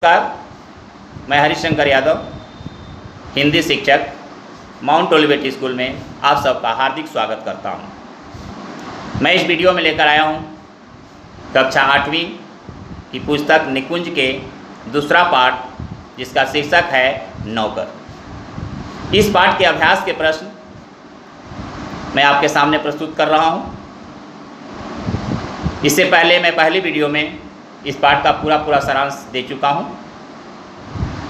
नमस्कार, मैं हरिशंकर यादव, हिंदी शिक्षक, माउंट ओलिवेट स्कूल में आप सबका हार्दिक स्वागत करता हूं। मैं इस वीडियो में लेकर आया हूं कक्षा 8वीं की पुस्तक निकुंज के दूसरा पाठ, जिसका शीर्षक है नौकर। इस पाठ के अभ्यास के प्रश्न मैं आपके सामने प्रस्तुत कर रहा हूं। इससे पहले मैं पहली वीडियो में इस पाठ का पूरा सारांश दे चुका हूं।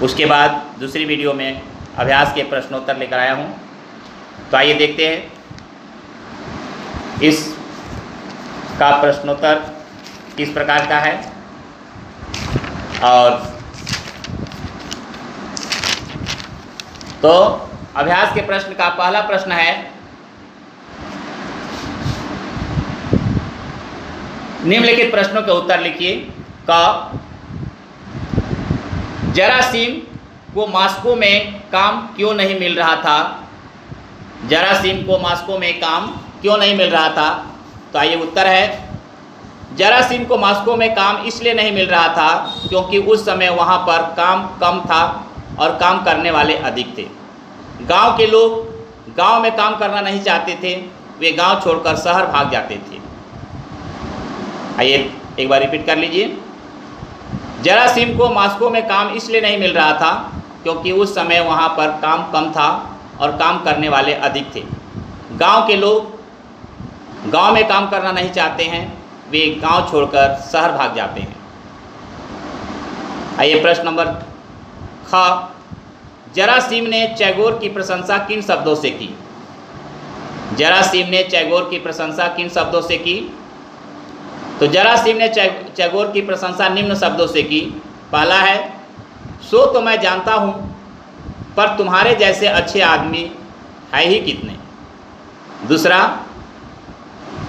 उसके बाद दूसरी वीडियो में अभ्यास के प्रश्नोत्तर लेकर आया हूं। तो आइए देखते हैं इस का प्रश्नोत्तर किस प्रकार का है। और तो अभ्यास के प्रश्न का पहला प्रश्न है, निम्नलिखित प्रश्नों के उत्तर लिखिए। क, जरासीम को मॉस्को में काम क्यों नहीं मिल रहा था? जरासीम को मॉस्को में काम क्यों नहीं मिल रहा था? तो आइए उत्तर है, जरासीम को मॉस्को में काम इसलिए नहीं मिल रहा था क्योंकि उस समय वहाँ पर काम कम था और काम करने वाले अधिक थे। गांव के लोग गांव में काम करना नहीं चाहते थे, वे गांव छोड़कर शहर भाग जाते थे। आइए एक बार रिपीट कर लीजिए। जरासीम को मॉस्को में काम इसलिए नहीं मिल रहा था क्योंकि उस समय वहाँ पर काम कम था और काम करने वाले अधिक थे। गांव के लोग गांव में काम करना नहीं चाहते हैं, वे गांव छोड़कर शहर भाग जाते हैं। आइए प्रश्न नंबर ख, जरासीम ने टैगोर की प्रशंसा किन शब्दों से की? जरासीम ने टैगोर की प्रशंसा किन शब्दों से की? तो जरासीम ने टैगोर की प्रशंसा निम्न शब्दों से की। पहला है, सो तो मैं जानता हूँ, पर तुम्हारे जैसे अच्छे आदमी है ही कितने। दूसरा,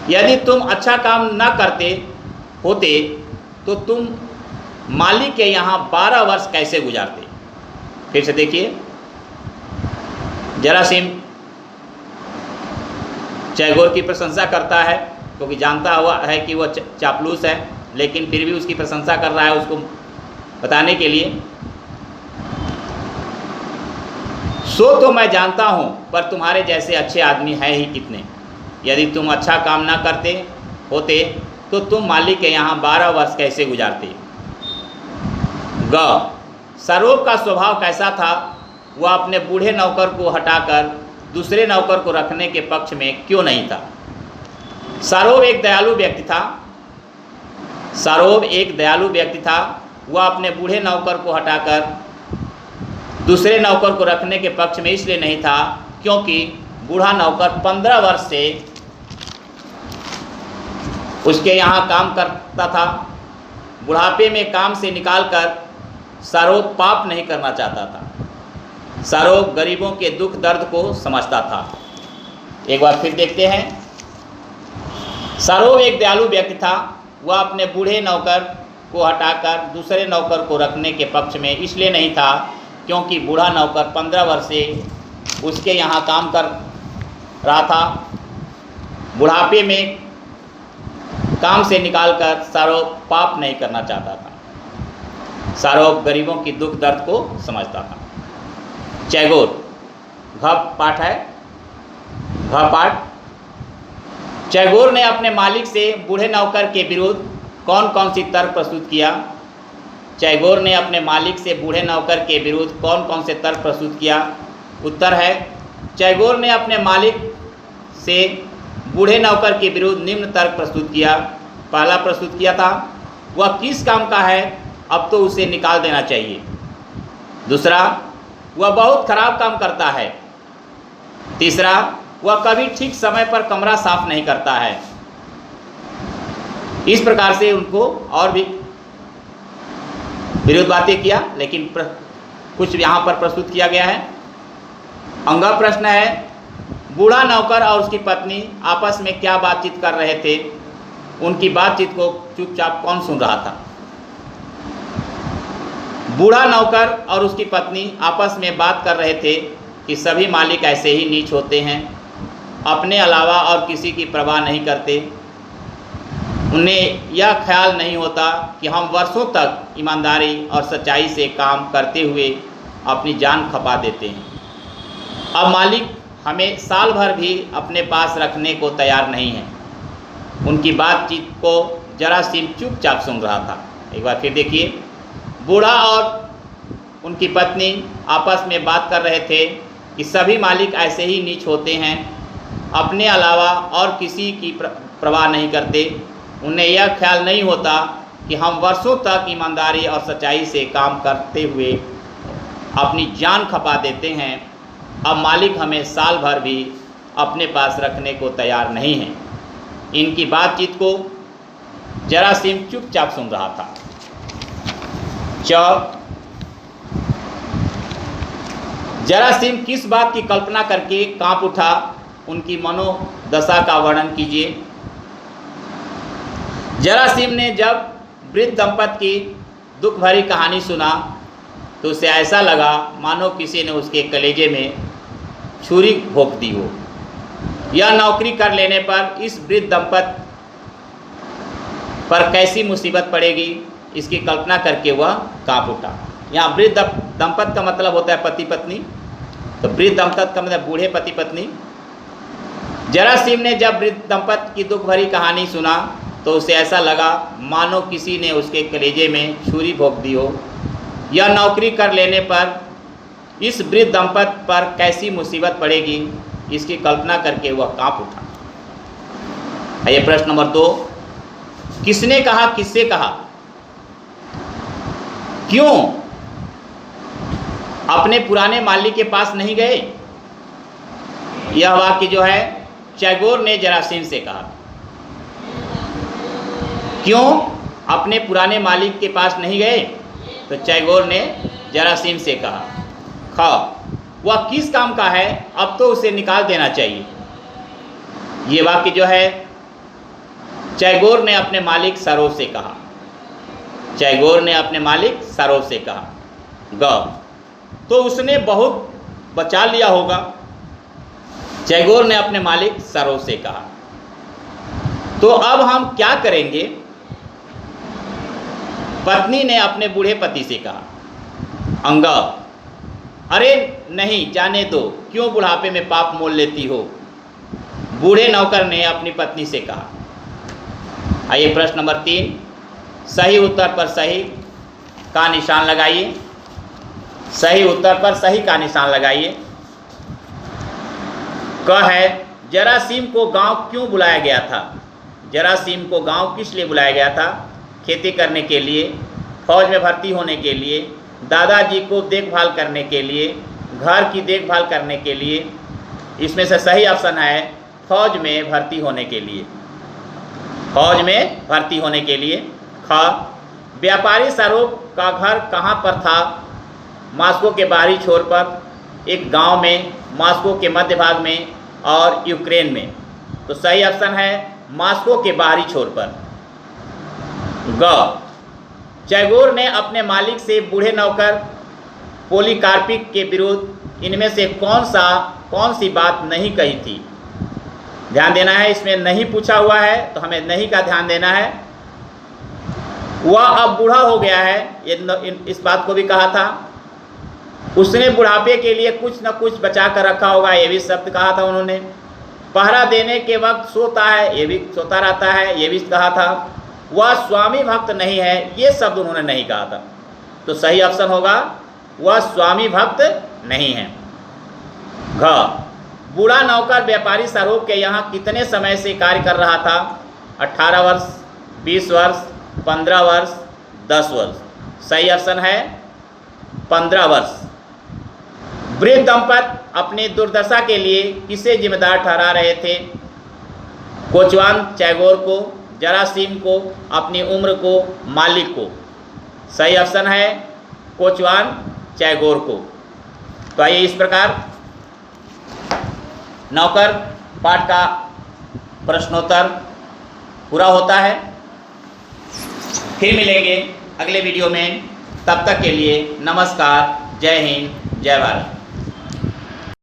यदि तुम अच्छा काम न करते होते तो तुम मालिक के यहाँ 12 वर्ष कैसे गुजारते? फिर से देखिए, जरासीम टैगोर की प्रशंसा करता है क्योंकि जानता हुआ है कि वह चापलूस है, लेकिन फिर भी उसकी प्रशंसा कर रहा है उसको बताने के लिए। सो तो मैं जानता हूँ, पर तुम्हारे जैसे अच्छे आदमी है ही कितने। यदि तुम अच्छा काम ना करते होते तो तुम मालिक के यहाँ 12 वर्ष कैसे गुजारते। ग, सरोब का स्वभाव कैसा था? वह अपने बूढ़े नौकर को हटाकर दूसरे नौकर को रखने के पक्ष में क्यों नहीं था? सरोब एक दयालु व्यक्ति था। सरोब एक दयालु व्यक्ति था। वह अपने बूढ़े नौकर को हटाकर दूसरे नौकर को रखने के पक्ष में इसलिए नहीं था क्योंकि बूढ़ा नौकर 15 वर्ष से उसके यहाँ काम करता था। बुढ़ापे में काम से निकालकर सरोब पाप नहीं करना चाहता था। सरोब गरीबों के दुख दर्द को समझता था। एक बार फिर देखते हैं। सरोब एक दयालु व्यक्ति था। वह अपने बूढ़े नौकर को हटाकर दूसरे नौकर को रखने के पक्ष में इसलिए नहीं था क्योंकि बूढ़ा नौकर 15 वर्ष से उसके यहाँ काम कर रहा था। बुढ़ापे में काम से निकालकर सरोब पाप नहीं करना चाहता था। सरोब गरीबों की दुख दर्द को समझता था। टैगोर, घ पाठ है, घ पाठ। टैगोर ने अपने मालिक से बूढ़े नौकर के विरुद्ध कौन कौन सी तर्क प्रस्तुत किया? टैगोर ने अपने मालिक से बूढ़े नौकर के विरुद्ध कौन कौन से तर्क प्रस्तुत किया? उत्तर है, टैगोर ने अपने मालिक से बूढ़े नौकर के विरुद्ध निम्न तर्क प्रस्तुत किया। पहला प्रस्तुत किया था, वह किस काम का है, अब तो उसे निकाल देना चाहिए। दूसरा, वह बहुत खराब काम करता है। तीसरा, वह कभी ठीक समय पर कमरा साफ नहीं करता है। इस प्रकार से उनको और भी विरोध बातें किया, लेकिन कुछ यहाँ पर प्रस्तुत किया गया है। अंगा प्रश्न है, बूढ़ा नौकर और उसकी पत्नी आपस में क्या बातचीत कर रहे थे? उनकी बातचीत को चुपचाप कौन सुन रहा था? बूढ़ा नौकर और उसकी पत्नी आपस में बात कर रहे थे कि सभी मालिक ऐसे ही नीच होते हैं, अपने अलावा और किसी की परवाह नहीं करते। उन्हें यह ख्याल नहीं होता कि हम वर्षों तक ईमानदारी और सच्चाई से काम करते हुए अपनी जान खपा देते हैं। अब मालिक हमें साल भर भी अपने पास रखने को तैयार नहीं है। उनकी बातचीत को जरासीम चुपचाप सुन रहा था। एक बार फिर देखिए, बूढ़ा और उनकी पत्नी आपस में बात कर रहे थे कि सभी मालिक ऐसे ही नीच होते हैं, अपने अलावा और किसी की परवाह नहीं करते। उन्हें यह ख्याल नहीं होता कि हम वर्षों तक ईमानदारी और सच्चाई से काम करते हुए अपनी जान खपा देते हैं। अब मालिक हमें साल भर भी अपने पास रखने को तैयार नहीं है। इनकी बातचीत को जरासीम चुपचाप सुन रहा था। जरासीम किस बात की कल्पना करके कांप उठा, उनकी मनोदशा का वर्णन कीजिए। जरासीम ने जब वृद्ध दंपत्ति की दुख भरी कहानी सुना तो उसे ऐसा लगा मानो किसी ने उसके कलेजे में छुरी भोंक दी हो। यह नौकरी कर लेने पर इस वृद्ध दंपत्ति पर कैसी मुसीबत पड़ेगी, इसकी कल्पना करके वह कांप उठा। यहाँ वृद्ध दंपत्ति का मतलब होता है पति पत्नी, तो वृद्ध दंपत्ति का मतलब बूढ़े पति पत्नी। जरासीम ने जब वृद्ध दंपत्ति की दुख भरी कहानी सुना तो उसे ऐसा लगा मानो किसी ने उसके कलेजे में छुरी भोंक दी हो। यह नौकरी कर लेने पर इस वृद्ध दंपत्ति पर कैसी मुसीबत पड़ेगी, इसकी कल्पना करके वह कांप उठा। आइए प्रश्न नंबर 2, किसने कहा, किससे कहा, क्यों अपने पुराने मालिक के पास नहीं गए? यह वाक्य जो है टैगोर ने जरासीम से कहा। क्यों अपने पुराने मालिक के पास नहीं गए? तो टैगोर ने जरासीम से कहा। वह किस काम का है, अब तो उसे निकाल देना चाहिए। ये वाक्य जो है टैगोर ने अपने मालिक सरोज से कहा। टैगोर ने अपने मालिक सरोज से कहा। तो उसने बहुत बचा लिया होगा। टैगोर ने अपने मालिक सरोज से कहा। तो अब हम क्या करेंगे? पत्नी ने अपने बूढ़े पति से कहा। अरे नहीं, जाने दो, क्यों बुढ़ापे में पाप मोल लेती हो? बूढ़े नौकर ने अपनी पत्नी से कहा। आइए प्रश्न नंबर 3, सही उत्तर पर सही का निशान लगाइए। सही उत्तर पर सही का निशान लगाइए। क है, जरासीम को गांव क्यों बुलाया गया था? जरासीम को गांव किस लिए बुलाया गया था? खेती करने के लिए, फौज में भर्ती होने के लिए, दादाजी को देखभाल करने के लिए, घर की देखभाल करने के लिए। इसमें से सही ऑप्शन है फौज में भर्ती होने के लिए। फौज में भर्ती होने के लिए। व्यापारी सरोज का घर कहाँ पर था? मॉस्को के बाहरी छोर पर, एक गांव में, मॉस्को के मध्य भाग में और यूक्रेन में। तो सही ऑप्शन है मॉस्को के बाहरी छोर पर। टैगोर ने अपने मालिक से बूढ़े नौकर पोलीकार्पिक के विरुद्ध इनमें से कौन सी बात नहीं कही थी? ध्यान देना है, इसमें नहीं पूछा हुआ है तो हमें नहीं का ध्यान देना है। वह अब बूढ़ा हो गया है, इस बात को भी कहा था। उसने बुढ़ापे के लिए कुछ न कुछ बचा कर रखा होगा, ये भी शब्द कहा था उन्होंने। पहरा देने के वक्त सोता है, ये भी सोता रहता है, ये भी कहा था। वह स्वामी भक्त नहीं है, ये शब्द उन्होंने नहीं कहा था। तो सही ऑप्शन होगा वह स्वामी भक्त नहीं है। बूढ़ा नौकर व्यापारी सरोज के यहाँ कितने समय से कार्य कर रहा था? 18 वर्ष, 20 वर्ष, 15 वर्ष, 10 वर्ष। सही ऑप्शन है 15 वर्ष। वृद्ध दंपत्ति अपनी दुर्दशा के लिए किसे जिम्मेदार ठहरा रहे थे? कोचवान टैगोर को, जरासीम को, अपनी उम्र को, मालिक को। सही ऑप्शन है कोचवान टैगोर को। तो आइए इस प्रकार नौकर पाठ का प्रश्नोत्तर पूरा होता है। फिर मिलेंगे अगले वीडियो में, तब तक के लिए नमस्कार, जय हिंद, जय भारत।